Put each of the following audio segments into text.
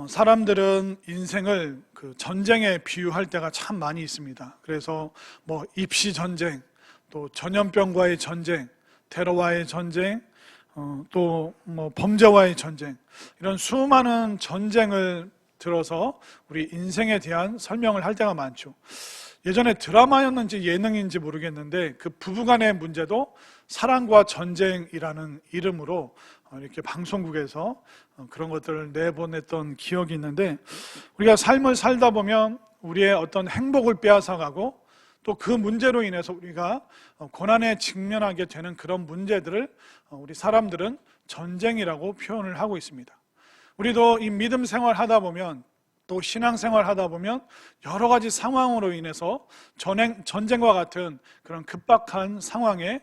사람들은 인생을 전쟁에 비유할 때가 참 많이 있습니다. 그래서 입시 전쟁, 또 전염병과의 전쟁, 테러와의 전쟁, 또 범죄와의 전쟁, 이런 수많은 전쟁을 들어서 우리 인생에 대한 설명을 할 때가 많죠. 예전에 드라마였는지 예능인지 모르겠는데 그 부부간의 문제도 사랑과 전쟁이라는 이름으로 이렇게 방송국에서 그런 것들을 내보냈던 기억이 있는데, 우리가 삶을 살다 보면 우리의 어떤 행복을 빼앗아가고 또 그 문제로 인해서 우리가 고난에 직면하게 되는 그런 문제들을 우리 사람들은 전쟁이라고 표현을 하고 있습니다. 우리도 이 믿음 생활 하다 보면, 또 신앙생활 하다 보면 여러 가지 상황으로 인해서 전쟁과 같은 그런 급박한 상황에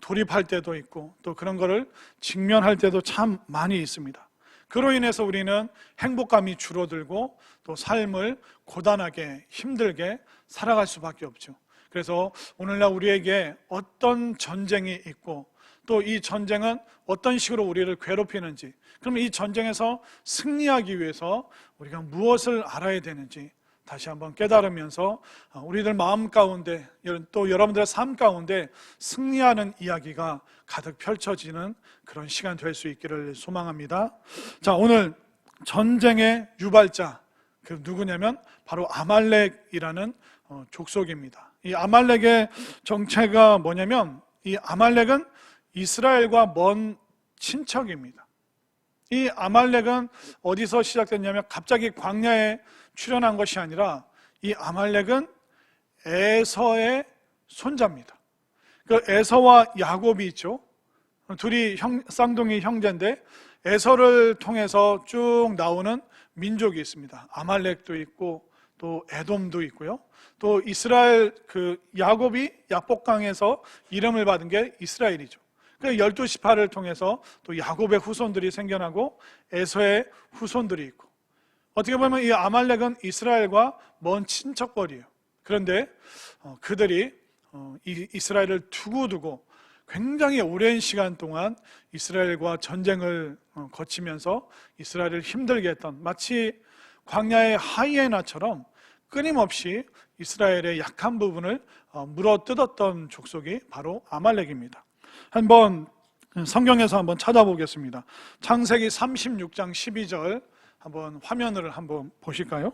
돌입할 때도 있고, 또 그런 거를 직면할 때도 참 많이 있습니다. 그로 인해서 우리는 행복감이 줄어들고 또 삶을 고단하게 힘들게 살아갈 수밖에 없죠. 그래서 오늘날 우리에게 어떤 전쟁이 있고 또 이 전쟁은 어떤 식으로 우리를 괴롭히는지, 그럼 이 전쟁에서 승리하기 위해서 우리가 무엇을 알아야 되는지 다시 한번 깨달으면서 우리들 마음 가운데, 또 여러분들의 삶 가운데 승리하는 이야기가 가득 펼쳐지는 그런 시간 될 수 있기를 소망합니다. 자, 오늘 전쟁의 유발자, 그 누구냐면 바로 아말렉이라는 족속입니다. 이 아말렉의 정체가 뭐냐면, 이 아말렉은 이스라엘과 먼 친척입니다. 이 아말렉은 어디서 시작됐냐면 갑자기 광야에 출현한 것이 아니라 이 아말렉은 에서의 손자입니다. 그 에서와 야곱이 있죠. 둘이 쌍둥이 형제인데 에서를 통해서 쭉 나오는 민족이 있습니다. 아말렉도 있고 또 에돔도 있고요. 또 이스라엘, 야곱이 야복강에서 이름을 받은 게 이스라엘이죠. 그 12지파를 통해서 또 야곱의 후손들이 생겨나고 에서의 후손들이 있고, 어떻게 보면 이 아말렉은 이스라엘과 먼 친척거리예요. 그런데 그들이 이스라엘을 두고두고 굉장히 오랜 시간 동안 이스라엘과 전쟁을 거치면서 이스라엘을 힘들게 했던, 마치 광야의 하이에나처럼 끊임없이 이스라엘의 약한 부분을 물어뜯었던 족속이 바로 아말렉입니다. 한번 성경에서 한번 찾아보겠습니다. 창세기 36장 12절 한번 화면을 한번 보실까요?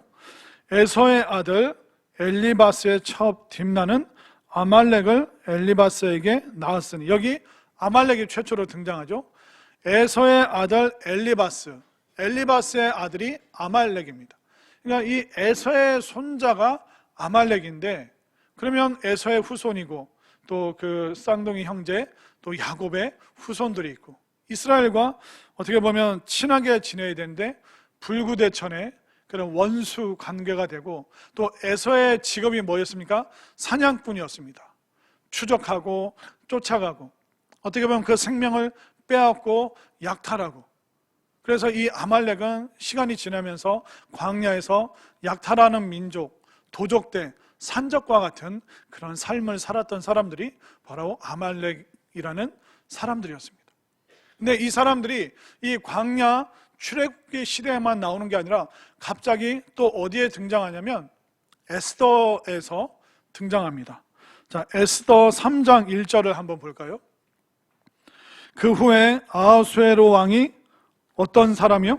에서의 아들 엘리바스의 첩 딥나는 아말렉을 엘리바스에게 낳았으니, 여기 아말렉이 최초로 등장하죠. 에서의 아들 엘리바스의 아들이 아말렉입니다. 그러니까 이 에서의 손자가 아말렉인데, 그러면 에서의 후손이고 또 그 쌍둥이 형제, 또 야곱의 후손들이 있고, 이스라엘과 어떻게 보면 친하게 지내야 되는데 불구대천의 그런 원수 관계가 되고, 또 에서의 직업이 뭐였습니까? 사냥꾼이었습니다. 추적하고 쫓아가고, 어떻게 보면 그 생명을 빼앗고 약탈하고, 그래서 이 아말렉은 시간이 지나면서 광야에서 약탈하는 민족, 도적대, 산적과 같은 그런 삶을 살았던 사람들이 바로 아말렉이라는 사람들이었습니다. 근데 이 사람들이 이 광야 출애굽기 시대에만 나오는 게 아니라 갑자기 또 어디에 등장하냐면 에스더에서 등장합니다. 자, 에스더 3장 1절을 한번 볼까요? 그 후에 아하수에로 왕이 어떤 사람이요?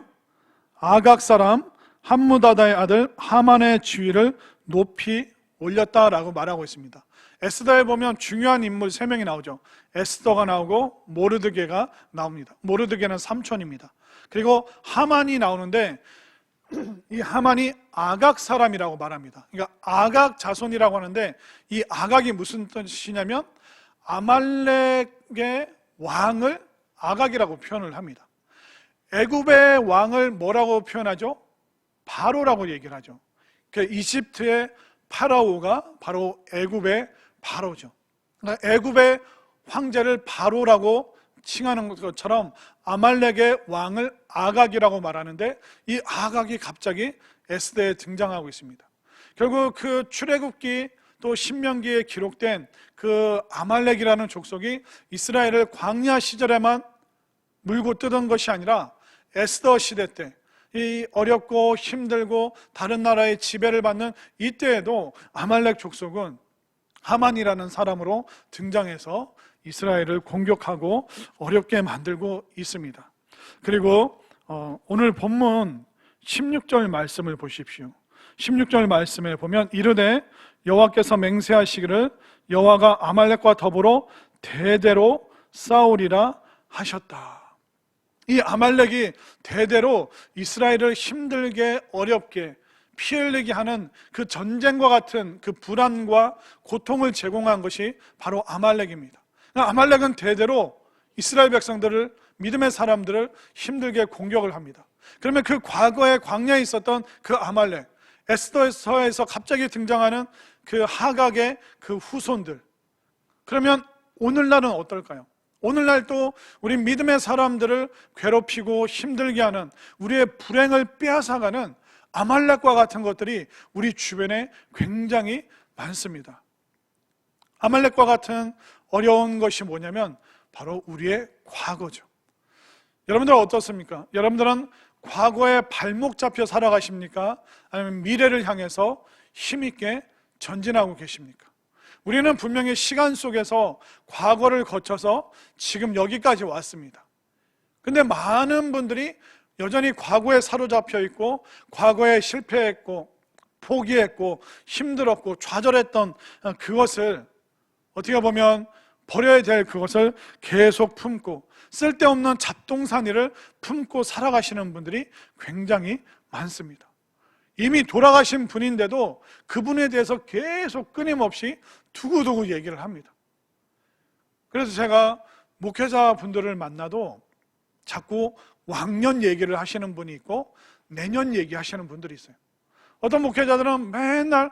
아각 사람 함무다다의 아들 하만의 지위를 높이 올렸다라고 말하고 있습니다. 에스더에 보면 중요한 인물 3명이 나오죠. 에스더가 나오고 모르드게가 나옵니다. 모르드게는 삼촌입니다. 그리고 하만이 나오는데 이 하만이 아각 사람이라고 말합니다. 그러니까 아각 자손이라고 하는데, 이 아각이 무슨 뜻이냐면 아말렉의 왕을 아각이라고 표현을 합니다. 애굽의 왕을 뭐라고 표현하죠? 바로라고 얘기를 하죠. 그 이집트의 파라오가 바로 애굽의 바로죠. 그러니까 애굽의 황제를 바로라고 칭하는 것처럼 아말렉의 왕을 아각이라고 말하는데, 이 아각이 갑자기 에스더에 등장하고 있습니다. 결국 그 출애굽기 또 신명기에 기록된 그 아말렉이라는 족속이 이스라엘을 광야 시절에만 물고 뜯은 것이 아니라 에스더 시대 때, 이 어렵고 힘들고 다른 나라의 지배를 받는 이때에도 아말렉 족속은 하만이라는 사람으로 등장해서 이스라엘을 공격하고 어렵게 만들고 있습니다. 그리고 오늘 본문 16절 말씀을 보십시오. 16절 말씀에 보면 이르되 여호와께서 맹세하시기를 여호와가 아말렉과 더불어 대대로 싸우리라 하셨다. 이 아말렉이 대대로 이스라엘을 힘들게 어렵게 피 흘리게 하는 그 전쟁과 같은 그 불안과 고통을 제공한 것이 바로 아말렉입니다. 아말렉은 대대로 이스라엘 백성들을, 믿음의 사람들을 힘들게 공격을 합니다. 그러면 그 과거에 광야에 있었던 그 아말렉, 에스더서에서 갑자기 등장하는 그 하각의 그 후손들, 그러면 오늘날은 어떨까요? 오늘날도 우리 믿음의 사람들을 괴롭히고 힘들게 하는, 우리의 불행을 빼앗아가는 아말렉과 같은 것들이 우리 주변에 굉장히 많습니다. 아말렉과 같은 어려운 것이 뭐냐면 바로 우리의 과거죠. 여러분들 어떻습니까? 여러분들은 과거에 발목 잡혀 살아가십니까? 아니면 미래를 향해서 힘있게 전진하고 계십니까? 우리는 분명히 시간 속에서 과거를 거쳐서 지금 여기까지 왔습니다. 근데 많은 분들이 여전히 과거에 사로잡혀 있고, 과거에 실패했고, 포기했고, 힘들었고, 좌절했던 그것을 어떻게 보면 버려야 될 그것을 계속 품고, 쓸데없는 잡동사니를 품고 살아가시는 분들이 굉장히 많습니다. 이미 돌아가신 분인데도 그분에 대해서 계속 끊임없이 두고두고 얘기를 합니다. 그래서 제가 목회자 분들을 만나도 자꾸 왕년 얘기를 하시는 분이 있고 내년 얘기하시는 분들이 있어요. 어떤 목회자들은 맨날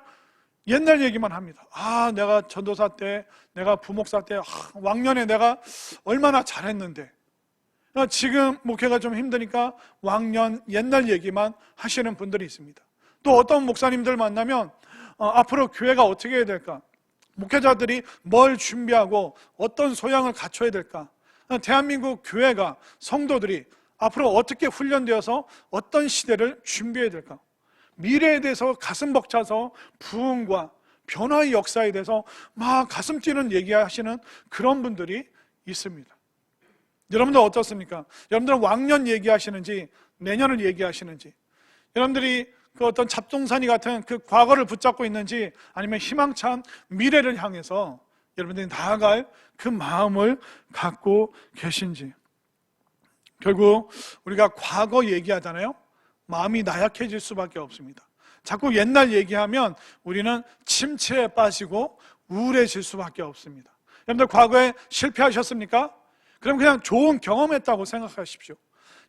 옛날 얘기만 합니다. 내가 전도사 때, 내가 부목사 때, 왕년에 내가 얼마나 잘했는데, 지금 목회가 좀 힘드니까 왕년 옛날 얘기만 하시는 분들이 있습니다. 또 어떤 목사님들 만나면 앞으로 교회가 어떻게 해야 될까, 목회자들이 뭘 준비하고 어떤 소양을 갖춰야 될까, 대한민국 교회가, 성도들이 앞으로 어떻게 훈련되어서 어떤 시대를 준비해야 될까, 미래에 대해서 가슴 벅차서 부흥과 변화의 역사에 대해서 막 가슴 뛰는 얘기하시는 그런 분들이 있습니다. 여러분들 어떻습니까? 여러분들은 왕년 얘기하시는지 내년을 얘기하시는지, 여러분들이 그 어떤 잡동사니 같은 그 과거를 붙잡고 있는지, 아니면 희망찬 미래를 향해서 여러분들이 나아갈 그 마음을 갖고 계신지. 결국 우리가 과거 얘기하잖아요. 마음이 나약해질 수밖에 없습니다. 자꾸 옛날 얘기하면 우리는 침체에 빠지고 우울해질 수밖에 없습니다. 여러분들 과거에 실패하셨습니까? 그럼 그냥 좋은 경험했다고 생각하십시오.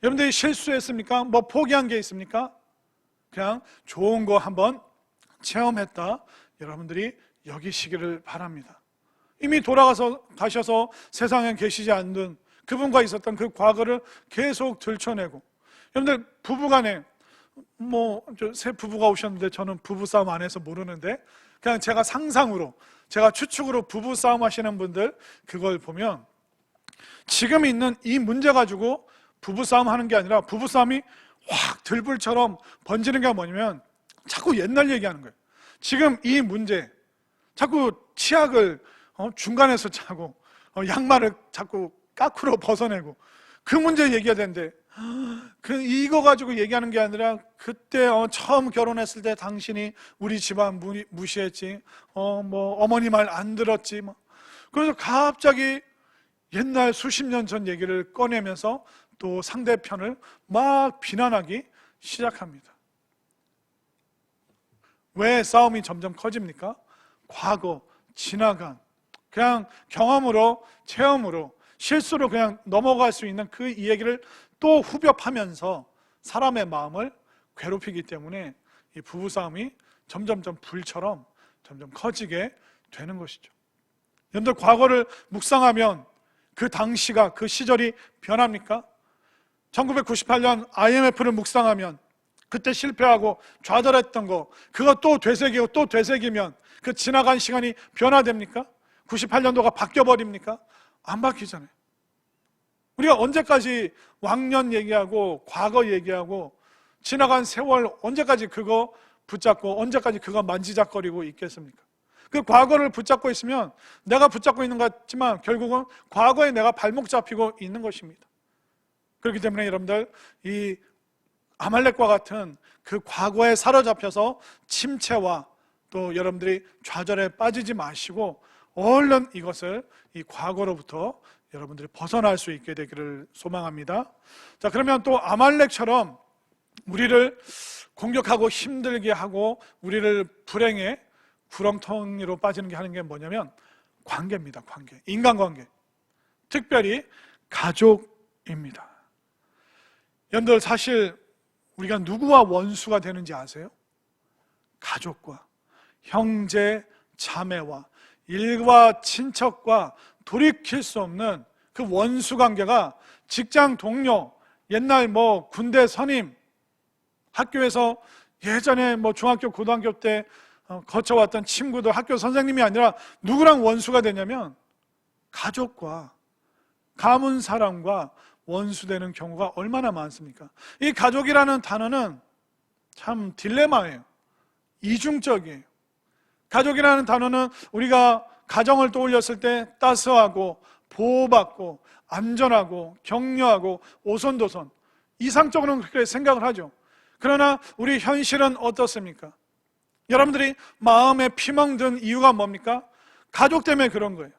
여러분들이 실수했습니까? 뭐 포기한 게 있습니까? 그냥 좋은 거 한번 체험했다, 여러분들이 여기시기를 바랍니다. 이미 가셔서 세상에 계시지 않는 그분과 있었던 그 과거를 계속 들춰내고, 여러분들 부부간에 새 부부가 오셨는데 저는 부부싸움 안 해서 모르는데, 그냥 제가 상상으로, 제가 추측으로 부부싸움 하시는 분들 그걸 보면 지금 있는 이 문제 가지고 부부싸움 하는 게 아니라 부부싸움이 확 들불처럼 번지는 게 뭐냐면 자꾸 옛날 얘기하는 거예요. 지금 이 문제, 자꾸 치약을 중간에서 차고 양말을 자꾸 까쿠로 벗어내고 그 문제 얘기해야 되는데, 이거 가지고 얘기하는 게 아니라 그때 처음 결혼했을 때 당신이 우리 집안 무시했지, 어머니 말 안 들었지, 그래서 갑자기 옛날 수십 년 전 얘기를 꺼내면서 또 상대편을 막 비난하기 시작합니다. 왜 싸움이 점점 커집니까? 과거, 지나간, 그냥 경험으로, 체험으로, 실수로 그냥 넘어갈 수 있는 그 이야기를 또 후벼파면서 사람의 마음을 괴롭히기 때문에 이 부부싸움이 점점점 불처럼 점점 커지게 되는 것이죠. 여러분들 과거를 묵상하면 그 당시가, 그 시절이 변합니까? 1998년 IMF를 묵상하면 그때 실패하고 좌절했던 거, 그거 또 되새기고 또 되새기면 그 지나간 시간이 변화됩니까? 98년도가 바뀌어버립니까? 안 바뀌잖아요. 우리가 언제까지 왕년 얘기하고 과거 얘기하고 지나간 세월 언제까지 그거 붙잡고 언제까지 그거 만지작거리고 있겠습니까? 그 과거를 붙잡고 있으면 내가 붙잡고 있는 것 같지만 결국은 과거에 내가 발목 잡히고 있는 것입니다. 그렇기 때문에 여러분들, 이 아말렉과 같은 그 과거에 사로잡혀서 침체와 또 여러분들이 좌절에 빠지지 마시고 얼른 이것을, 이 과거로부터 여러분들이 벗어날 수 있게 되기를 소망합니다. 자, 그러면 또 아말렉처럼 우리를 공격하고 힘들게 하고 우리를 불행에 구렁텅이로 빠지는 게 하는 게 뭐냐면 관계입니다. 관계, 인간관계, 특별히 가족입니다. 여러분들, 사실 우리가 누구와 원수가 되는지 아세요? 가족과, 형제, 자매와, 일과 친척과 돌이킬 수 없는 그 원수 관계가 직장 동료, 옛날 군대 선임, 학교에서 예전에 중학교, 고등학교 때 거쳐왔던 친구들, 학교 선생님이 아니라 누구랑 원수가 되냐면 가족과, 가문 사람과 원수되는 경우가 얼마나 많습니까? 이 가족이라는 단어는 참 딜레마예요. 이중적이에요. 가족이라는 단어는 우리가 가정을 떠올렸을 때 따스하고 보호받고 안전하고 격려하고 오손도손, 이상적으로는 그렇게 생각을 하죠. 그러나 우리 현실은 어떻습니까? 여러분들이 마음에 피멍 든 이유가 뭡니까? 가족 때문에 그런 거예요.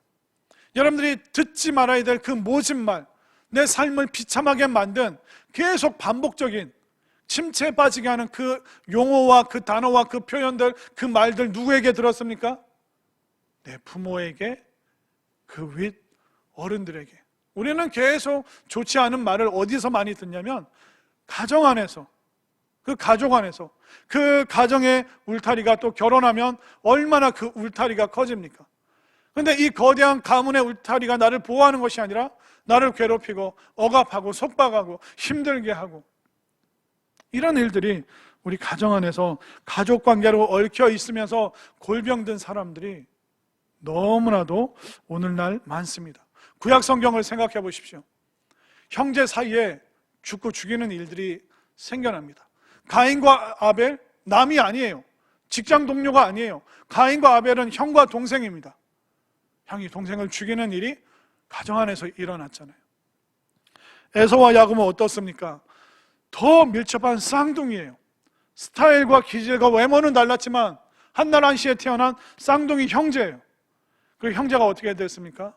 여러분들이 듣지 말아야 될 그 모진 말, 내 삶을 비참하게 만든 계속 반복적인 침체에 빠지게 하는 그 용어와 그 단어와 그 표현들, 그 말들 누구에게 들었습니까? 내 부모에게, 그 윗 어른들에게. 우리는 계속 좋지 않은 말을 어디서 많이 듣냐면 가정 안에서, 그 가족 안에서. 그 가정의 울타리가 또 결혼하면 얼마나 그 울타리가 커집니까? 그런데 이 거대한 가문의 울타리가 나를 보호하는 것이 아니라 나를 괴롭히고 억압하고 속박하고 힘들게 하고, 이런 일들이 우리 가정 안에서 가족관계로 얽혀 있으면서 골병든 사람들이 너무나도 오늘날 많습니다. 구약 성경을 생각해 보십시오. 형제 사이에 죽고 죽이는 일들이 생겨납니다. 가인과 아벨, 남이 아니에요. 직장 동료가 아니에요. 가인과 아벨은 형과 동생입니다. 형이 동생을 죽이는 일이 가정 안에서 일어났잖아요. 에서와 야곱은 어떻습니까? 더 밀접한 쌍둥이에요. 스타일과 기질과 외모는 달랐지만 한날 한시에 태어난 쌍둥이 형제예요. 그 형제가 어떻게 됐습니까?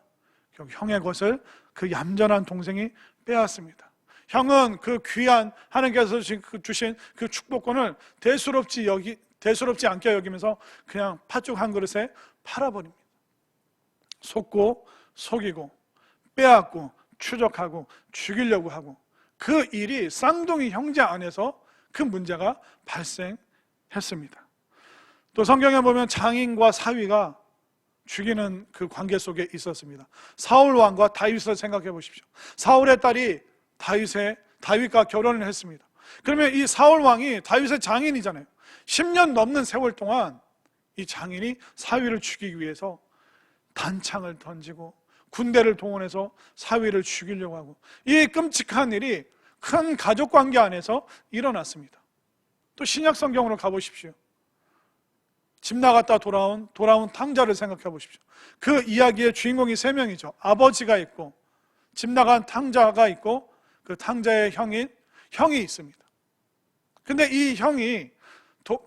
결국 형의 것을 그 얌전한 동생이 빼앗습니다. 형은 그 귀한 하나님께서 주신 그 축복권을 대수롭지 않게 여기면서 그냥 팥죽 한 그릇에 팔아버립니다. 속고 속이고 빼앗고 추적하고 죽이려고 하고, 그 일이 쌍둥이 형제 안에서 그 문제가 발생했습니다. 또 성경에 보면 장인과 사위가 죽이는 그 관계 속에 있었습니다. 사울 왕과 다윗을 생각해 보십시오. 사울의 딸이 다윗과 결혼을 했습니다. 그러면 이 사울 왕이 다윗의 장인이잖아요. 10년 넘는 세월 동안 이 장인이 사위를 죽이기 위해서 단창을 던지고 군대를 동원해서 사위를 죽이려고 하고, 이 끔찍한 일이 큰 가족관계 안에서 일어났습니다. 또 신약 성경으로 가보십시오. 집 나갔다 돌아온 탕자를 생각해 보십시오. 그 이야기의 주인공이 3명이죠. 아버지가 있고, 집 나간 탕자가 있고, 그 탕자의 형이 있습니다. 근데 이 형이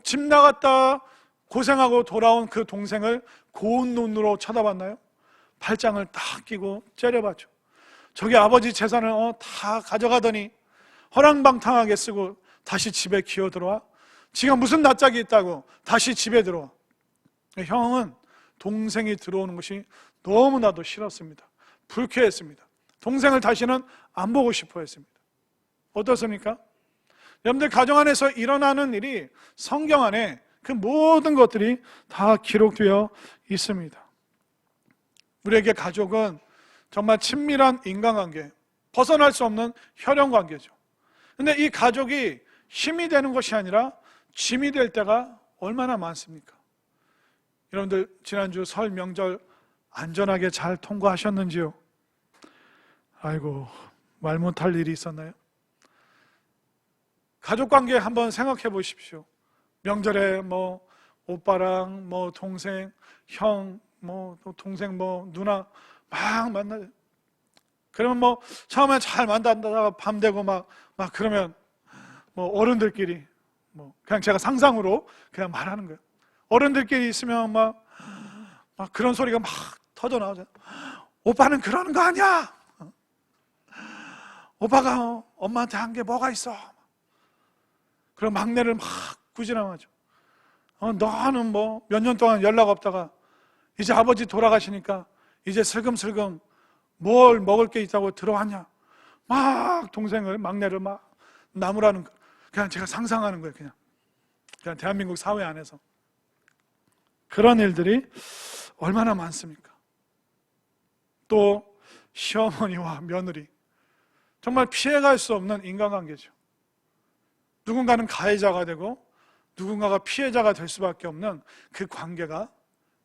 집 나갔다 고생하고 돌아온 그 동생을 고운 눈으로 쳐다봤나요? 팔짱을 딱 끼고 째려봤죠. 저기 아버지 재산을 다 가져가더니 허랑방탕하게 쓰고 다시 집에 기어 들어와? 지가 무슨 낯짝이 있다고 다시 집에 들어와? 형은 동생이 들어오는 것이 너무나도 싫었습니다. 불쾌했습니다. 동생을 다시는 안 보고 싶어 했습니다. 어떻습니까? 여러분들, 가정 안에서 일어나는 일이 성경 안에 그 모든 것들이 다 기록되어 있습니다. 우리에게 가족은 정말 친밀한 인간관계, 벗어날 수 없는 혈연관계죠. 근데 이 가족이 힘이 되는 것이 아니라 짐이 될 때가 얼마나 많습니까? 여러분들, 지난주 설 명절 안전하게 잘 통과하셨는지요? 아이고, 말 못할 일이 있었나요? 가족 관계 한번 생각해 보십시오. 명절에 뭐 오빠랑 뭐 동생, 형, 뭐 동생 뭐 누나 막 만나요. 그러면 뭐 처음에 잘 만나다가 밤 되고 막 그러면 뭐 어른들끼리 뭐 그냥 제가 상상으로 그냥 말하는 거예요. 어른들끼리 있으면 막 그런 소리가 막 터져 나오잖아요. 오빠는 그러는 거 아니야. 오빠가 엄마한테 한 게 뭐가 있어. 그럼 막내를 막 꾸지람하죠. 너는 뭐 몇 년 동안 연락 없다가 이제 아버지 돌아가시니까 이제 슬금슬금 뭘 먹을 게 있다고 들어왔냐. 막 동생을 막내를 막 나무라는 거. 그냥 제가 상상하는 거예요. 그냥 대한민국 사회 안에서 그런 일들이 얼마나 많습니까? 또 시어머니와 며느리, 정말 피해갈 수 없는 인간관계죠. 누군가는 가해자가 되고 누군가가 피해자가 될 수밖에 없는 그 관계가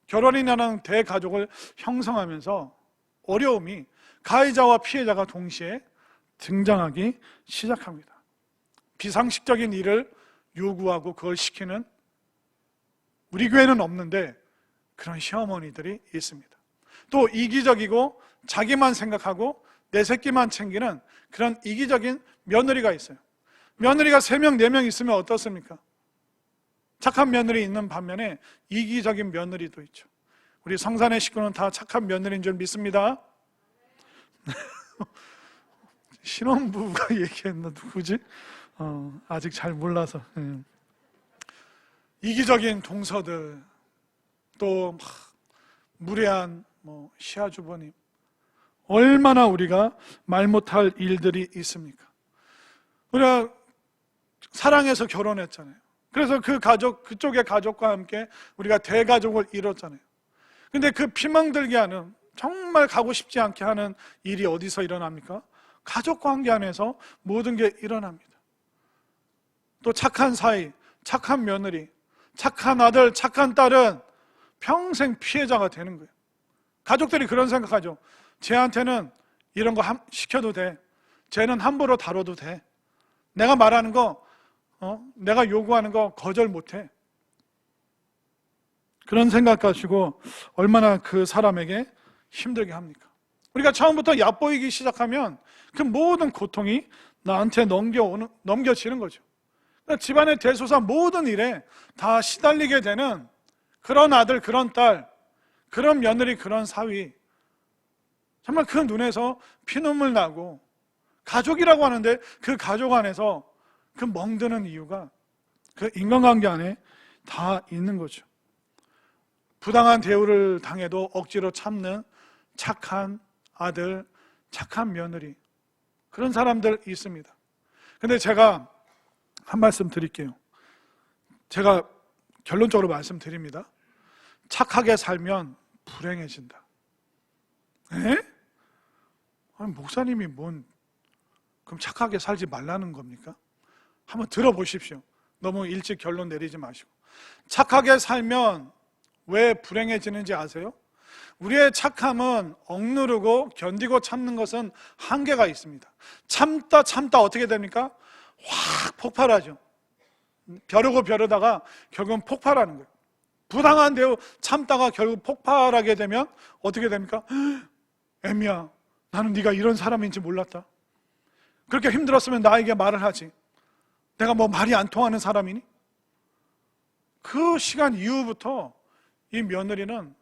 결혼이라는 대가족을 형성하면서 어려움이 가해자와 피해자가 동시에 등장하기 시작합니다. 비상식적인 일을 요구하고 그걸 시키는, 우리 교회는 없는데 그런 시어머니들이 있습니다. 또 이기적이고 자기만 생각하고 내 새끼만 챙기는 그런 이기적인 며느리가 있어요. 며느리가 3명, 4명 있으면 어떻습니까? 착한 며느리 있는 반면에 이기적인 며느리도 있죠. 우리 성산의 식구는 다 착한 며느리인 줄 믿습니다. 신혼부부가 얘기했나? 누구지? 아직 잘 몰라서. 이기적인 동서들, 또 무례한 시아주버님, 얼마나 우리가 말 못할 일들이 있습니까? 우리가 사랑해서 결혼했잖아요. 그래서 그 가족, 그쪽의 가족과 함께 우리가 대가족을 이뤘잖아요. 근데 그 피멍들게 하는, 정말 가고 싶지 않게 하는 일이 어디서 일어납니까? 가족 관계 안에서 모든 게 일어납니다. 또 착한 사이, 착한 며느리, 착한 아들, 착한 딸은 평생 피해자가 되는 거예요. 가족들이 그런 생각하죠. 쟤한테는 이런 거 시켜도 돼. 쟤는 함부로 다뤄도 돼. 내가 말하는 거, 내가 요구하는 거 거절 못해. 그런 생각 가지고 얼마나 그 사람에게 힘들게 합니까? 우리가 처음부터 얕보이기 시작하면 그 모든 고통이 나한테 넘겨지는 거죠. 그러니까 집안의 대소사 모든 일에 다 시달리게 되는 그런 아들, 그런 딸, 그런 며느리, 그런 사위, 정말 그 눈에서 피눈물 나고, 가족이라고 하는데 그 가족 안에서 그 멍드는 이유가 그 인간관계 안에 다 있는 거죠. 부당한 대우를 당해도 억지로 참는 착한 아들, 착한 며느리, 그런 사람들 있습니다. 근데 제가 한 말씀 드릴게요. 제가 결론적으로 말씀드립니다. 착하게 살면 불행해진다. 에? 아니, 목사님이 그럼 착하게 살지 말라는 겁니까? 한번 들어보십시오. 너무 일찍 결론 내리지 마시고. 착하게 살면 왜 불행해지는지 아세요? 우리의 착함은 억누르고 견디고 참는 것은 한계가 있습니다. 참다 어떻게 됩니까? 확 폭발하죠. 벼르다가 결국은 폭발하는 거예요. 부당한 대우 참다가 결국 폭발하게 되면 어떻게 됩니까? 애미야, 나는 네가 이런 사람인지 몰랐다. 그렇게 힘들었으면 나에게 말을 하지. 내가 뭐 말이 안 통하는 사람이니? 그 시간 이후부터 이 며느리는,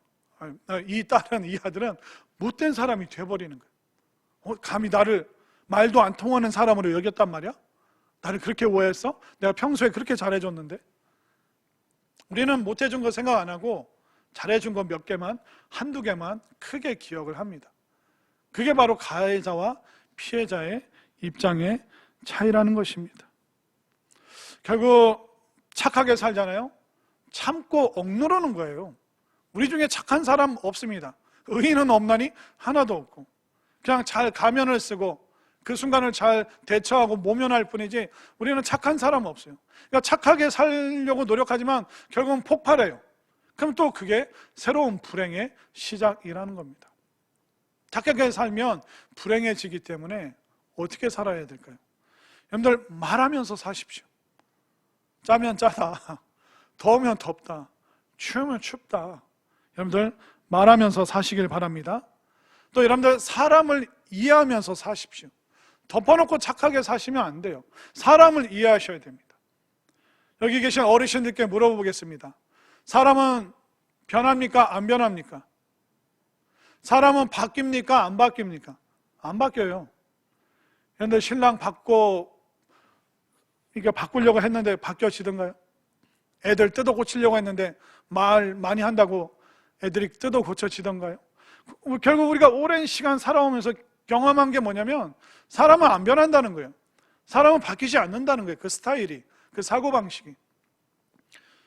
이 딸은, 이 아들은 못된 사람이 돼버리는 거예요. 감히 나를 말도 안 통하는 사람으로 여겼단 말이야? 나를 그렇게 오해했어? 내가 평소에 그렇게 잘해줬는데? 우리는 못해준 거 생각 안 하고 잘해준 거 몇 개만, 한두 개만 크게 기억을 합니다. 그게 바로 가해자와 피해자의 입장의 차이라는 것입니다. 결국 착하게 살잖아요. 참고 억누르는 거예요. 우리 중에 착한 사람 없습니다. 의인은 없나니 하나도 없고, 그냥 잘 가면을 쓰고 그 순간을 잘 대처하고 모면할 뿐이지 우리는 착한 사람 없어요. 그러니까 착하게 살려고 노력하지만 결국은 폭발해요. 그럼 또 그게 새로운 불행의 시작이라는 겁니다. 착하게 살면 불행해지기 때문에 어떻게 살아야 될까요? 여러분들, 말하면서 사십시오. 짜면 짜다, 더우면 덥다, 추우면 춥다. 여러분들 말하면서 사시길 바랍니다. 또 여러분들 사람을 이해하면서 사십시오. 덮어놓고 착하게 사시면 안 돼요. 사람을 이해하셔야 됩니다. 여기 계신 어르신들께 물어보겠습니다. 사람은 변합니까? 안 변합니까? 사람은 바뀝니까? 안 바뀝니까? 안 바뀌어요. 그런데 신랑 바꾸려고 했는데 바뀌어지던가요? 애들 뜯어 고치려고 했는데 말 많이 한다고 애들이 뜯어 고쳐지던가요? 결국 우리가 오랜 시간 살아오면서 경험한 게 뭐냐면 사람은 안 변한다는 거예요. 사람은 바뀌지 않는다는 거예요. 그 스타일이, 그 사고방식이.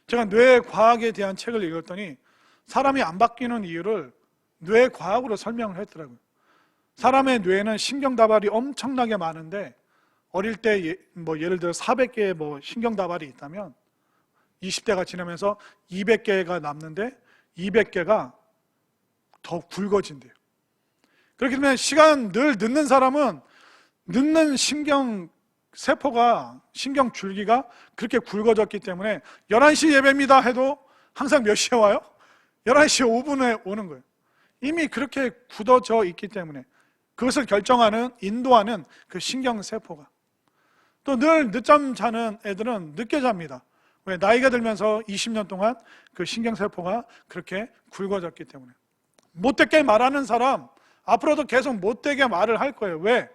제가 뇌과학에 대한 책을 읽었더니 사람이 안 바뀌는 이유를 뇌과학으로 설명을 했더라고요. 사람의 뇌는 신경다발이 엄청나게 많은데 어릴 때 예를 들어 400개의 신경다발이 있다면 20대가 지나면서 200개가 남는데 200개가 더 굵어진대요. 그렇기 때문에 시간 늘 늦는 사람은 늦는 신경세포가, 신경줄기가 그렇게 굵어졌기 때문에 11시 예배입니다 해도 항상 몇 시에 와요? 11시 5분에 오는 거예요. 이미 그렇게 굳어져 있기 때문에 그것을 결정하는, 인도하는 그 신경세포가. 또 늘 늦잠 자는 애들은 늦게 잡니다. 왜? 나이가 들면서 20년 동안 그 신경세포가 그렇게 굵어졌기 때문에. 못되게 말하는 사람 앞으로도 계속 못되게 말을 할 거예요. 왜?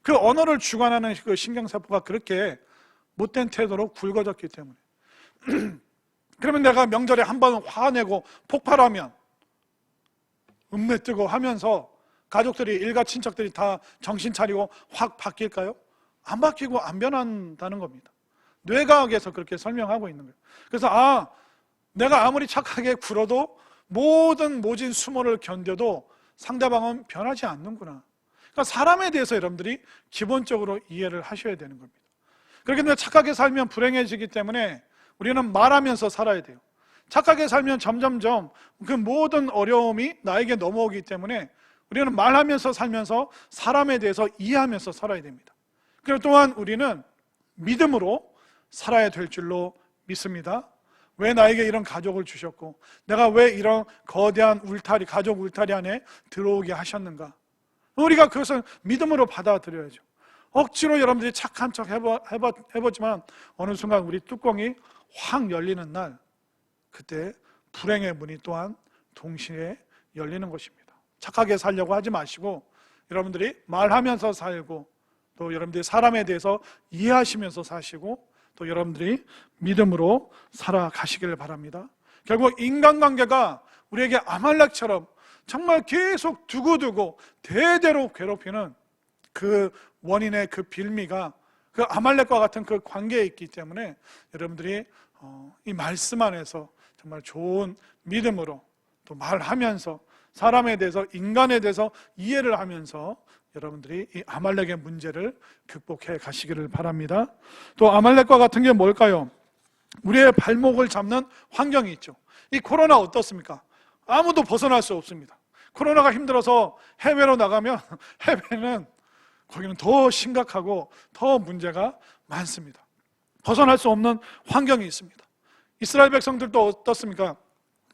그 언어를 주관하는 그 신경세포가 그렇게 못된 태도로 굵어졌기 때문에. 그러면 내가 명절에 한번 화내고 폭발하면 음내 뜨고 하면서 가족들이, 일가 친척들이 다 정신 차리고 확 바뀔까요? 안 바뀌고 안 변한다는 겁니다. 뇌과학에서 그렇게 설명하고 있는 거예요. 그래서 내가 아무리 착하게 굴어도 모든 모진 수모를 견뎌도 상대방은 변하지 않는구나. 그러니까 사람에 대해서 여러분들이 기본적으로 이해를 하셔야 되는 겁니다. 그렇기 때문에 착하게 살면 불행해지기 때문에 우리는 말하면서 살아야 돼요. 착하게 살면 점점점 그 모든 어려움이 나에게 넘어오기 때문에 우리는 말하면서 살면서 사람에 대해서 이해하면서 살아야 됩니다. 그리고 또한 우리는 믿음으로 살아야 될 줄로 믿습니다. 왜 나에게 이런 가족을 주셨고 내가 왜 이런 거대한 울타리, 가족 울타리 안에 들어오게 하셨는가? 우리가 그것을 믿음으로 받아들여야죠. 억지로 여러분들이 착한 척 해보지만 어느 순간 우리 뚜껑이 확 열리는 날, 그때 불행의 문이 또한 동시에 열리는 것입니다. 착하게 살려고 하지 마시고 여러분들이 말하면서 살고 또 여러분들이 사람에 대해서 이해하시면서 사시고 또 여러분들이 믿음으로 살아가시길 바랍니다. 결국 인간관계가 우리에게 아말렉처럼 정말 계속 두고두고 대대로 괴롭히는 그 원인의 그 빌미가 그 아말렉과 같은 그 관계에 있기 때문에 여러분들이 이 말씀 안에서 정말 좋은 믿음으로 또 말하면서 사람에 대해서, 인간에 대해서 이해를 하면서 여러분들이 이 아말렉의 문제를 극복해 가시기를 바랍니다. 또 아말렉과 같은 게 뭘까요? 우리의 발목을 잡는 환경이 있죠. 이 코로나 어떻습니까? 아무도 벗어날 수 없습니다. 코로나가 힘들어서 해외로 나가면 해외는 거기는 더 심각하고 더 문제가 많습니다. 벗어날 수 없는 환경이 있습니다. 이스라엘 백성들도 어떻습니까?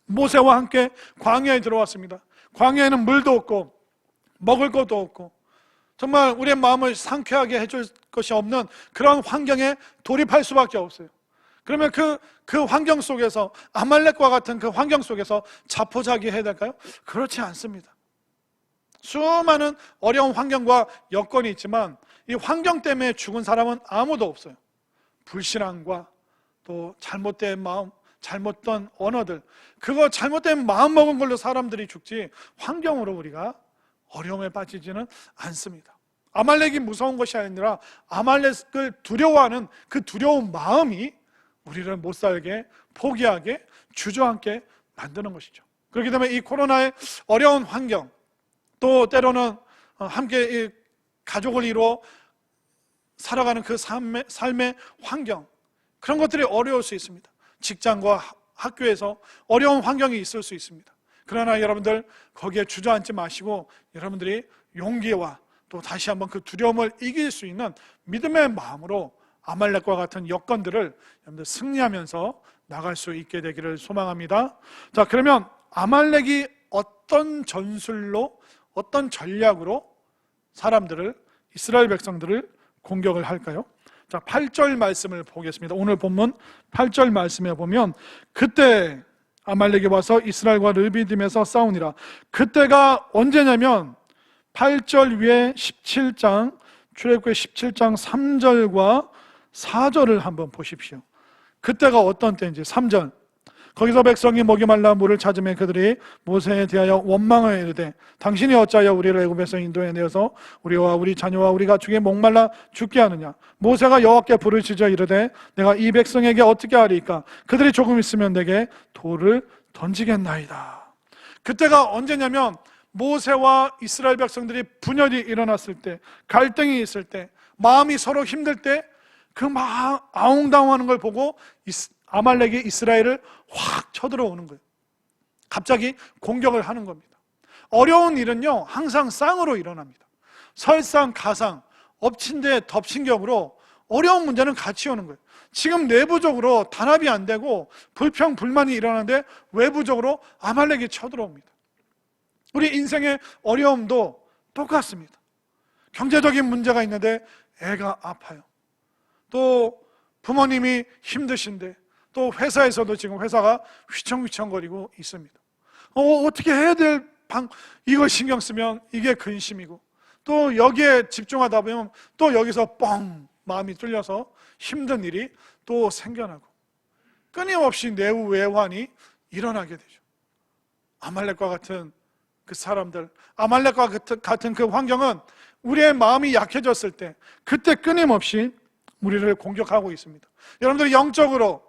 모세와 함께 광야에 들어왔습니다. 광야에는 물도 없고 먹을 것도 없고 정말 우리의 마음을 상쾌하게 해줄 것이 없는 그런 환경에 돌입할 수밖에 없어요. 그러면 그 환경 속에서, 아말렉과 같은 그 환경 속에서 자포자기해야 될까요? 그렇지 않습니다. 수많은 어려운 환경과 여건이 있지만 이 환경 때문에 죽은 사람은 아무도 없어요. 불신앙과 또 잘못된 마음, 잘못된 언어들, 그거 잘못된 마음 먹은 걸로 사람들이 죽지 환경으로 우리가 어려움에 빠지지는 않습니다. 아말렉이 무서운 것이 아니라 아말렉을 두려워하는 그 두려운 마음이 우리를 못 살게, 포기하게, 주저앉게 만드는 것이죠. 그렇기 때문에 이 코로나의 어려운 환경, 또 때로는 함께 이 가족을 이루어 살아가는 그 삶의 환경, 그런 것들이 어려울 수 있습니다. 직장과 학교에서 어려운 환경이 있을 수 있습니다. 그러나 여러분들 거기에 주저앉지 마시고 여러분들이 용기와 또 다시 한번 그 두려움을 이길 수 있는 믿음의 마음으로 아말렉과 같은 여건들을 여러분들 승리하면서 나갈 수 있게 되기를 소망합니다. 자, 그러면 아말렉이 어떤 전술로, 어떤 전략으로 사람들을, 이스라엘 백성들을 공격을 할까요? 자, 8절 말씀을 보겠습니다. 오늘 본문 8절 말씀에 보면, 그때 아말렉이 와서 이스라엘과 르비딤에서 싸우니라. 그때가 언제냐면 8절 위에 17장, 출애굽기 17장 3절과 4절을 한번 보십시오. 그때가 어떤 때인지. 3절, 거기서 백성이 목이 말라 물을 찾으며 그들이 모세에 대하여 원망하여 이르되 당신이 어찌하여 우리를 애굽에서 인도해 내어서 우리와 우리 자녀와 우리 가축이 목말라 죽게 하느냐. 모세가 여호와께 부르짖어 이르되 내가 이 백성에게 어떻게 하리이까. 그들이 조금 있으면 내게 돌을 던지겠나이다. 그때가 언제냐면 모세와 이스라엘 백성들이 분열이 일어났을 때, 갈등이 있을 때, 마음이 서로 힘들 때, 그 막 아웅다웅하는 걸 보고 아말렉이 이스라엘을 확 쳐들어오는 거예요. 갑자기 공격을 하는 겁니다. 어려운 일은요, 항상 쌍으로 일어납니다. 설상, 가상, 엎친 데 덮친 격으로 어려운 문제는 같이 오는 거예요. 지금 내부적으로 단합이 안 되고 불평, 불만이 일어나는데 외부적으로 아말렉이 쳐들어옵니다. 우리 인생의 어려움도 똑같습니다. 경제적인 문제가 있는데 애가 아파요. 또 부모님이 힘드신데, 또 회사에서도 지금 회사가 휘청휘청거리고 있습니다. 어떻게 해야 될 이걸 신경 쓰면 이게 근심이고, 또 여기에 집중하다 보면 또 여기서 뻥 마음이 뚫려서 힘든 일이 또 생겨나고, 끊임없이 내후외환이 일어나게 되죠. 아말렉과 같은 그 사람들, 아말렉과 같은 그 환경은 우리의 마음이 약해졌을 때, 그때 끊임없이 우리를 공격하고 있습니다. 여러분들이 영적으로,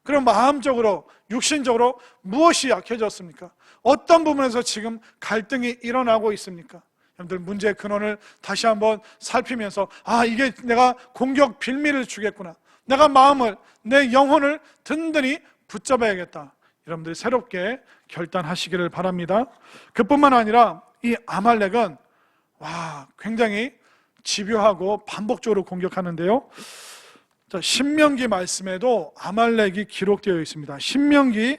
그럼 마음적으로, 육신적으로 무엇이 약해졌습니까? 어떤 부분에서 지금 갈등이 일어나고 있습니까? 여러분들 문제의 근원을 다시 한번 살피면서, 이게 내가 공격 빌미를 주겠구나, 내가 마음을, 내 영혼을 든든히 붙잡아야겠다, 여러분들이 새롭게 결단하시기를 바랍니다. 그뿐만 아니라 이 아말렉은 굉장히 집요하고 반복적으로 공격하는데요. 자, 신명기 말씀에도 아말렉이 기록되어 있습니다. 신명기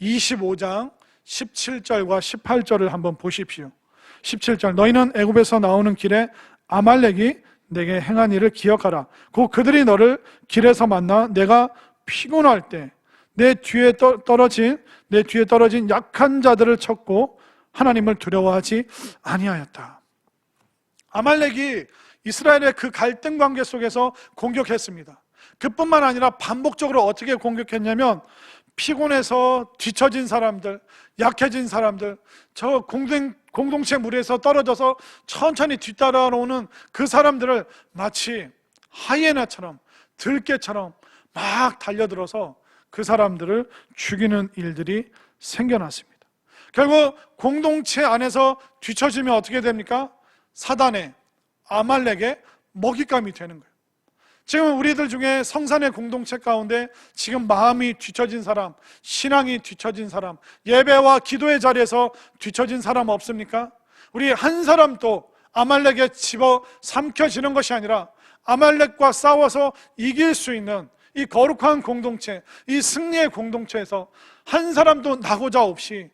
25장 17절과 18절을 한번 보십시오. 17절, 너희는 애굽에서 나오는 길에 아말렉이 내게 행한 일을 기억하라. 곧 그들이 너를 길에서 만나 내가 피곤할 때 내 뒤에 떨어진 약한 자들을 쳤고 하나님을 두려워하지 아니하였다. 아말렉이 이스라엘의 그 갈등 관계 속에서 공격했습니다. 그뿐만 아니라 반복적으로 어떻게 공격했냐면, 피곤해서 뒤처진 사람들, 약해진 사람들, 저 공동체 무리에서 떨어져서 천천히 뒤따라오는 그 사람들을 마치 하이에나처럼, 들개처럼 막 달려들어서 그 사람들을 죽이는 일들이 생겨났습니다. 결국 공동체 안에서 뒤처지면 어떻게 됩니까? 사단의, 아말렉의 먹잇감이 되는 거예요. 지금 우리들 중에 성산의 공동체 가운데 지금 마음이 뒤처진 사람, 신앙이 뒤처진 사람, 예배와 기도의 자리에서 뒤처진 사람 없습니까? 우리 한 사람도 아말렉에 집어 삼켜지는 것이 아니라 아말렉과 싸워서 이길 수 있는 이 거룩한 공동체, 이 승리의 공동체에서 한 사람도 나고자 없이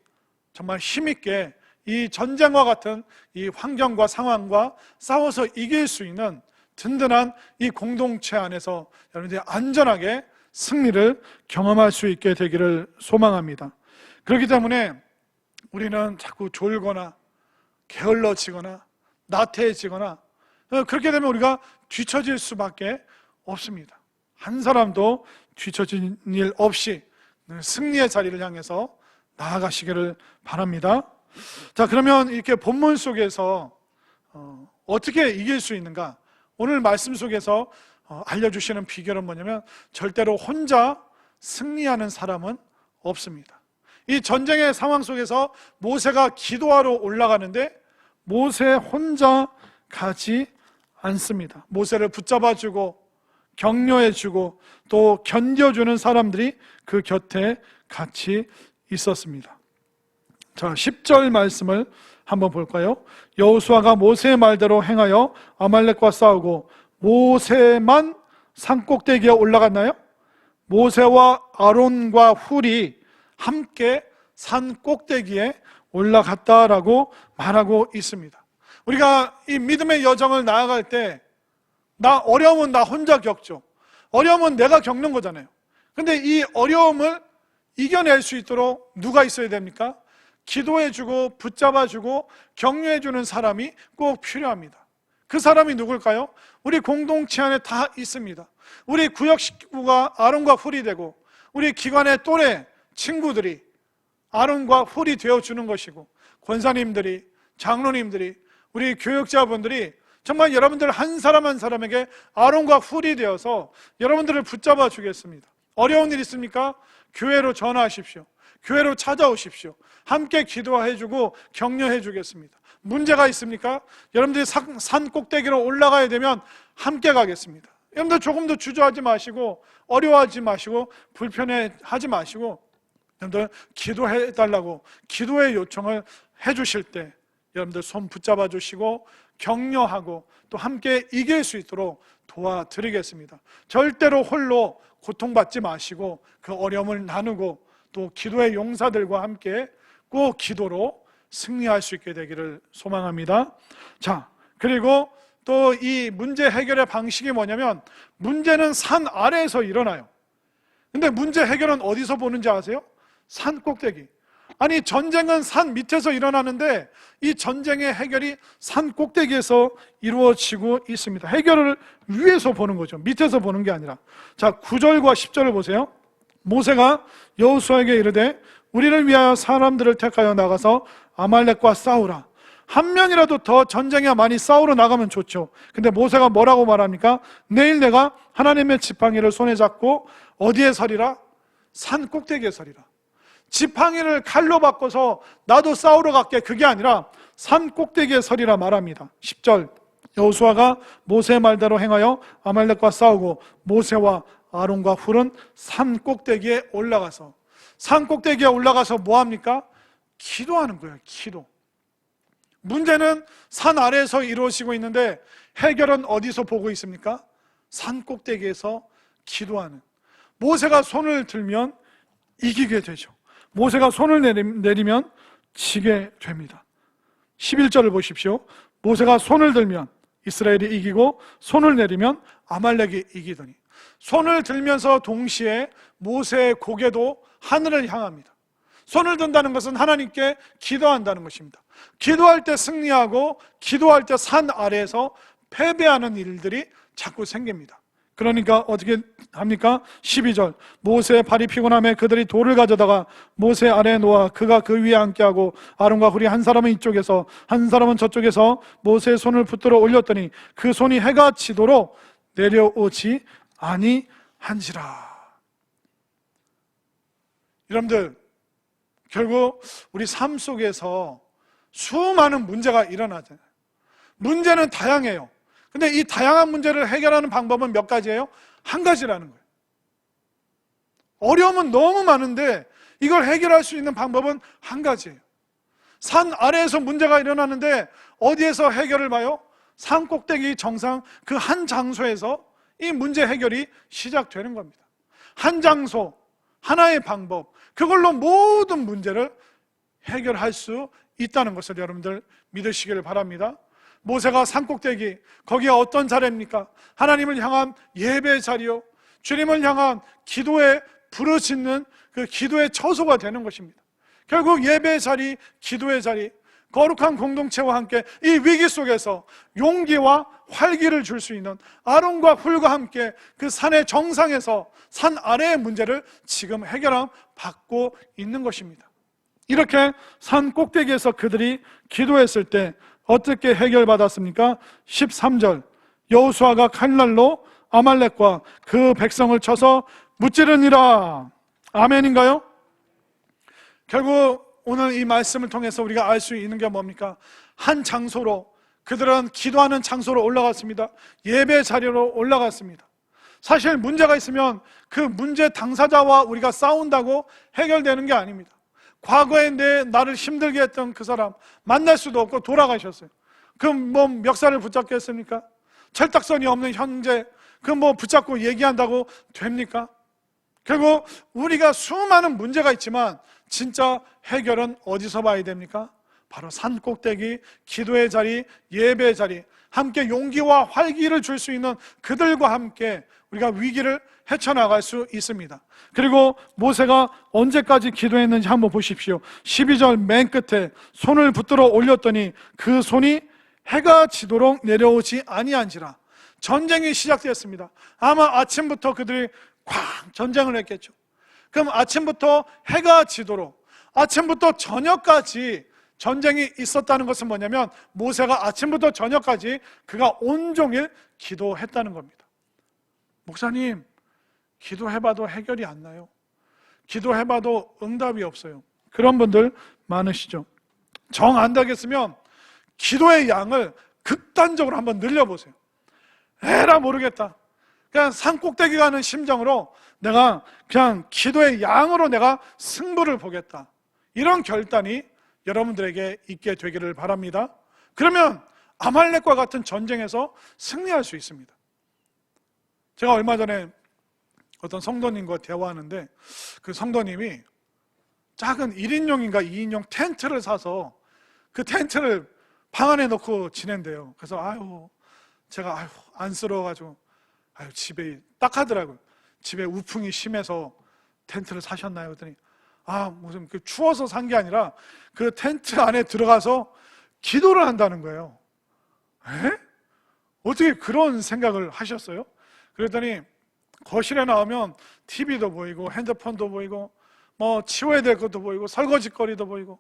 정말 힘있게 이 전쟁과 같은 이 환경과 상황과 싸워서 이길 수 있는 든든한 이 공동체 안에서 여러분들이 안전하게 승리를 경험할 수 있게 되기를 소망합니다. 그렇기 때문에 우리는 자꾸 졸거나 게을러지거나 나태해지거나, 그렇게 되면 우리가 뒤처질 수밖에 없습니다. 한 사람도 뒤처진 일 없이 승리의 자리를 향해서 나아가시기를 바랍니다. 자, 그러면 이렇게 본문 속에서 어떻게 이길 수 있는가? 오늘 말씀 속에서 알려주시는 비결은 뭐냐면, 절대로 혼자 승리하는 사람은 없습니다. 이 전쟁의 상황 속에서 모세가 기도하러 올라가는데 모세 혼자 가지 않습니다. 모세를 붙잡아주고 격려해주고 또 견뎌주는 사람들이 그 곁에 같이 있었습니다. 자, 10절 말씀을 한번 볼까요? 여호수아가 모세의 말대로 행하여 아말렉과 싸우고 모세만 산 꼭대기에 올라갔나요? 모세와 아론과 훌이 함께 산 꼭대기에 올라갔다라고 말하고 있습니다. 우리가 이 믿음의 여정을 나아갈 때 어려움은 나 혼자 겪죠. 어려움은 내가 겪는 거잖아요. 근데 이 어려움을 이겨낼 수 있도록 누가 있어야 됩니까? 기도해주고 붙잡아주고 격려해주는 사람이 꼭 필요합니다. 그 사람이 누굴까요? 우리 공동체 안에 다 있습니다. 우리 구역 식구가 아론과 훌이 되고 우리 기관의 또래 친구들이 아론과 훌이 되어주는 것이고 권사님들이, 장로님들이, 우리 교육자분들이 정말 여러분들 한 사람 한 사람에게 아론과 훌이 되어서 여러분들을 붙잡아 주겠습니다. 어려운 일 있습니까? 교회로 전화하십시오. 교회로 찾아오십시오. 함께 기도해주고 격려해 주겠습니다. 문제가 있습니까? 여러분들이 산 꼭대기로 올라가야 되면 함께 가겠습니다. 여러분들 조금 더 주저하지 마시고 어려워하지 마시고 불편해하지 마시고 여러분들 기도해 달라고 기도의 요청을 해 주실 때 여러분들 손 붙잡아 주시고 격려하고 또 함께 이길 수 있도록 도와드리겠습니다. 절대로 홀로 고통받지 마시고 그 어려움을 나누고 또 기도의 용사들과 함께 꼭 기도로 승리할 수 있게 되기를 소망합니다. 자, 그리고 또 이 문제 해결의 방식이 뭐냐면 문제는 산 아래에서 일어나요. 근데 문제 해결은 어디서 보는지 아세요? 산 꼭대기. 아니 전쟁은 산 밑에서 일어나는데 이 전쟁의 해결이 산 꼭대기에서 이루어지고 있습니다. 해결을 위에서 보는 거죠. 밑에서 보는 게 아니라. 자, 9절과 10절을 보세요. 모세가 여호수아에게 이르되 우리를 위하여 사람들을 택하여 나가서 아말렉과 싸우라. 한 명이라도 더 전쟁에 많이 싸우러 나가면 좋죠. 근데 모세가 뭐라고 말합니까? 내일 내가 하나님의 지팡이를 손에 잡고 어디에 서리라? 산 꼭대기에 서리라. 지팡이를 칼로 바꿔서 나도 싸우러 갈게, 그게 아니라 산 꼭대기에 서리라 말합니다. 10절 여호수아가 모세의 말대로 행하여 아말렉과 싸우고 모세와 아론과 훌은 산 꼭대기에 올라가서 산 꼭대기에 올라가서 뭐합니까? 기도하는 거예요. 기도. 문제는 산 아래에서 이루어지고 있는데 해결은 어디서 보고 있습니까? 산 꼭대기에서 기도하는. 모세가 손을 들면 이기게 되죠. 모세가 손을 내리면 지게 됩니다. 11절을 보십시오. 모세가 손을 들면 이스라엘이 이기고 손을 내리면 아말렉이 이기더니. 손을 들면서 동시에 모세의 고개도 하늘을 향합니다. 손을 든다는 것은 하나님께 기도한다는 것입니다. 기도할 때 승리하고 기도할 때 산 아래에서 패배하는 일들이 자꾸 생깁니다. 그러니까 어떻게 합니까? 12절 모세의 발이 피곤함에 그들이 돌을 가져다가 모세 아래에 놓아 그가 그 위에 앉게하고 아론과 훌이 한 사람은 이쪽에서 한 사람은 저쪽에서 모세의 손을 붙들어 올렸더니 그 손이 해가 지도록 내려오지 아니한지라. 여러분들 결국 우리 삶 속에서 수많은 문제가 일어나잖아요. 문제는 다양해요. 근데 이 다양한 문제를 해결하는 방법은 몇 가지예요? 한 가지라는 거예요. 어려움은 너무 많은데 이걸 해결할 수 있는 방법은 한 가지예요. 산 아래에서 문제가 일어나는데 어디에서 해결을 봐요? 산 꼭대기 정상 그 한 장소에서 이 문제 해결이 시작되는 겁니다. 한 장소, 하나의 방법, 그걸로 모든 문제를 해결할 수 있다는 것을 여러분들 믿으시기를 바랍니다. 모세가 산꼭대기, 거기가 어떤 자리입니까? 하나님을 향한 예배의 자리요, 주님을 향한 기도에 부르짖는 그 기도의 처소가 되는 것입니다. 결국 예배의 자리, 기도의 자리, 거룩한 공동체와 함께 이 위기 속에서 용기와 활기를 줄 수 있는 아론과 훌과 함께 그 산의 정상에서 산 아래의 문제를 지금 해결함 받고 있는 것입니다. 이렇게 산 꼭대기에서 그들이 기도했을 때 어떻게 해결받았습니까? 13절 여호수아가 칼날로 아말렉과 그 백성을 쳐서 무찌르니라. 아멘인가요? 결국 오늘 이 말씀을 통해서 우리가 알 수 있는 게 뭡니까? 한 장소로, 그들은 기도하는 장소로 올라갔습니다. 예배 자리로 올라갔습니다. 사실 문제가 있으면 그 문제 당사자와 우리가 싸운다고 해결되는 게 아닙니다. 과거에 나를 힘들게 했던 그 사람 만날 수도 없고 돌아가셨어요. 그 뭐 멱살을 붙잡겠습니까? 철딱선이 없는 형제, 그 뭐 붙잡고 얘기한다고 됩니까? 결국 우리가 수많은 문제가 있지만 진짜 해결은 어디서 봐야 됩니까? 바로 산 꼭대기, 기도의 자리, 예배의 자리, 함께 용기와 활기를 줄 수 있는 그들과 함께 우리가 위기를 헤쳐나갈 수 있습니다. 그리고 모세가 언제까지 기도했는지 한번 보십시오. 12절 맨 끝에 손을 붙들어 올렸더니 그 손이 해가 지도록 내려오지 아니한지라. 전쟁이 시작되었습니다. 아마 아침부터 그들이 쾅 전쟁을 했겠죠. 그럼 아침부터 해가 지도록, 아침부터 저녁까지 전쟁이 있었다는 것은 뭐냐면 모세가 아침부터 저녁까지 그가 온종일 기도했다는 겁니다. 목사님, 기도해봐도 해결이 안 나요. 기도해봐도 응답이 없어요. 그런 분들 많으시죠. 정 안 되겠으면 기도의 양을 극단적으로 한번 늘려보세요. 에라 모르겠다, 그냥 산꼭대기 가는 심정으로 내가 그냥 기도의 양으로 내가 승부를 보겠다, 이런 결단이 여러분들에게 있게 되기를 바랍니다. 그러면 아말렉과 같은 전쟁에서 승리할 수 있습니다. 제가 얼마 전에 어떤 성도님과 대화하는데 그 성도님이 작은 1인용인가 2인용 텐트를 사서 그 텐트를 방 안에 넣고 지낸대요. 그래서 제가 안쓰러워가지고 집에 딱 하더라고요. 집에 우풍이 심해서 텐트를 사셨나요? 그랬더니 무슨 추워서 산 게 아니라 그 텐트 안에 들어가서 기도를 한다는 거예요. 에? 어떻게 그런 생각을 하셨어요? 그랬더니 거실에 나오면 TV도 보이고 핸드폰도 보이고 뭐 치워야 될 것도 보이고 설거지거리도 보이고,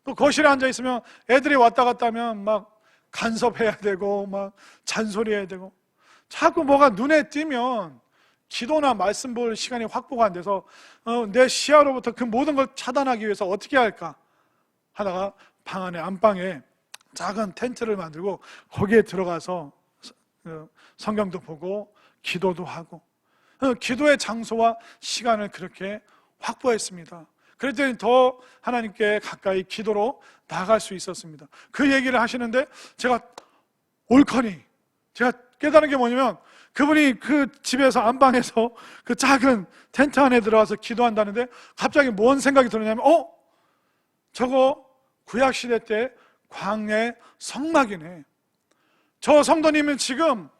또 거실에 앉아 있으면 애들이 왔다 갔다 하면 막 간섭해야 되고 막 잔소리해야 되고, 자꾸 뭐가 눈에 띄면 기도나 말씀 볼 시간이 확보가 안 돼서 내 시야로부터 그 모든 걸 차단하기 위해서 어떻게 할까 하다가 방 안에 안방에 작은 텐트를 만들고 거기에 들어가서 성경도 보고 기도도 하고, 기도의 장소와 시간을 그렇게 확보했습니다. 그랬더니 더 하나님께 가까이 기도로 나아갈 수 있었습니다. 그 얘기를 하시는데 제가 옳거니 제가 깨달은 게 뭐냐면, 그분이 그 집에서 안방에서 그 작은 텐트 안에 들어가서 기도한다는데 갑자기 뭔 생각이 들었냐면 저거 구약시대 때 광야의 성막이네. 저 성도님은 지금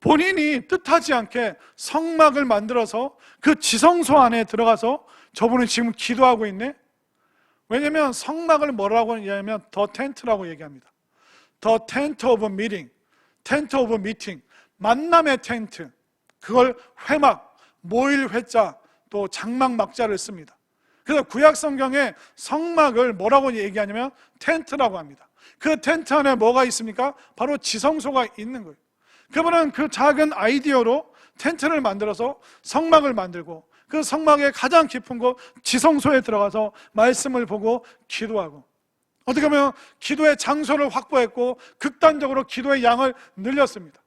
본인이 뜻하지 않게 성막을 만들어서 그 지성소 안에 들어가서 저분은 지금 기도하고 있네. 왜냐하면 성막을 뭐라고 하냐면 더 텐트라고 얘기합니다. 더 텐트 오브 미팅, 텐트 오브 미팅, 만남의 텐트, 그걸 회막, 모일 회자, 또 장막 막자를 씁니다. 그래서 구약 성경에 성막을 뭐라고 얘기하냐면 텐트라고 합니다. 그 텐트 안에 뭐가 있습니까? 바로 지성소가 있는 거예요. 그분은 그 작은 아이디어로 텐트를 만들어서 성막을 만들고, 그 성막의 가장 깊은 곳 지성소에 들어가서 말씀을 보고 기도하고, 어떻게 보면 기도의 장소를 확보했고 극단적으로 기도의 양을 늘렸습니다.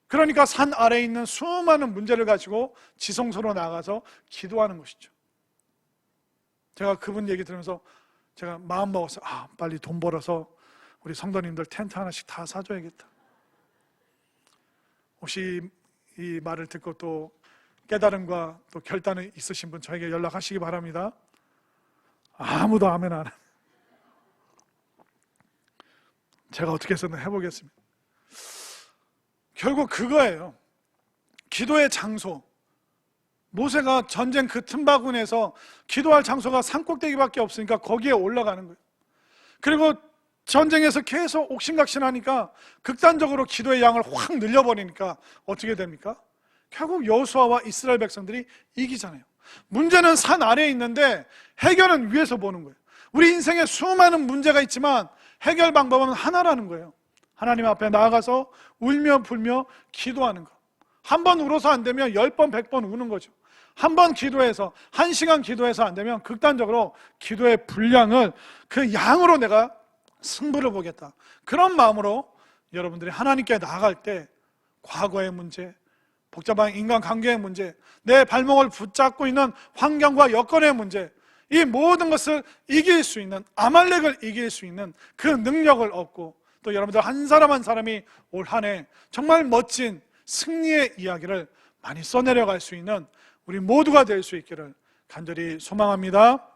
그러니까 산 아래에 있는 수많은 문제를 가지고 지성소로 나가서 기도하는 것이죠. 제가 그분 얘기 들으면서 제가 마음 먹었어요. 빨리 돈 벌어서 우리 성도님들 텐트 하나씩 다 사줘야겠다. 혹시 이 말을 듣고 또 깨달음과 또 결단이 있으신 분 저에게 연락하시기 바랍니다. 아무도 아멘 안 해. 제가 어떻게 해서든 해보겠습니다. 결국 그거예요. 기도의 장소. 모세가 전쟁 그 틈바구니에서 기도할 장소가 산꼭대기밖에 없으니까 거기에 올라가는 거예요. 그리고 전쟁에서 계속 옥신각신하니까 극단적으로 기도의 양을 확 늘려버리니까 어떻게 됩니까? 결국 여호수아와 이스라엘 백성들이 이기잖아요. 문제는 산 아래에 있는데 해결은 위에서 보는 거예요. 우리 인생에 수많은 문제가 있지만 해결 방법은 하나라는 거예요. 하나님 앞에 나아가서 울며 불며 기도하는 거. 한 번 울어서 안 되면 10번 100번 우는 거죠. 한 번 기도해서 1시간 기도해서 안 되면 극단적으로 기도의 분량을 그 양으로 내가 승부를 보겠다. 그런 마음으로 여러분들이 하나님께 나아갈 때 과거의 문제, 복잡한 인간관계의 문제, 내 발목을 붙잡고 있는 환경과 여건의 문제, 이 모든 것을 이길 수 있는, 아말렉을 이길 수 있는 그 능력을 얻고, 또 여러분들 한 사람 한 사람이 올 한 해 정말 멋진 승리의 이야기를 많이 써내려갈 수 있는 우리 모두가 될 수 있기를 간절히 소망합니다.